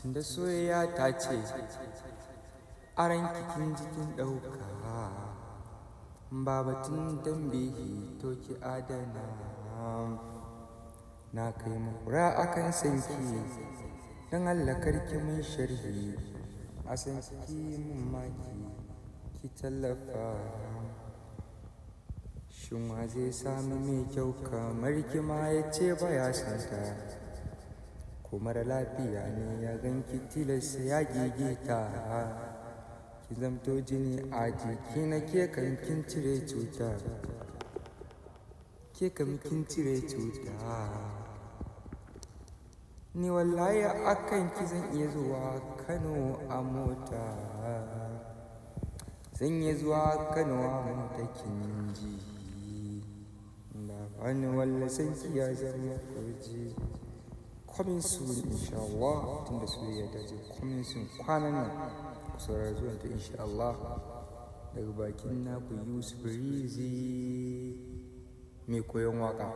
tunda soyayya ta ce a ranki kin jikin ɗauka ba batun dambe to ki adana na kai makura akan sanki don Allah karki mun sharhi a sanki mun maki ki tallafa shin wa zai sami mai kyau kamar ki ma ya ce baya santa ko mara lafiya ne ya ganki tilasta ya gigita ki zamto jini a jiki na ke kan kin cire cuta ke kan kin cire cuta ni wallahi akan ki zan iya zuwa Kano a mota zan iya zuwa Kano a mota kin ji da bani walla san ki ya zama kurji coming soon inshallah tunda soyayya ta ce coming soon kwanan nan ku saurari zuwan ta inshallah daga bakin naku Yusuf Rizi mai koyon waka.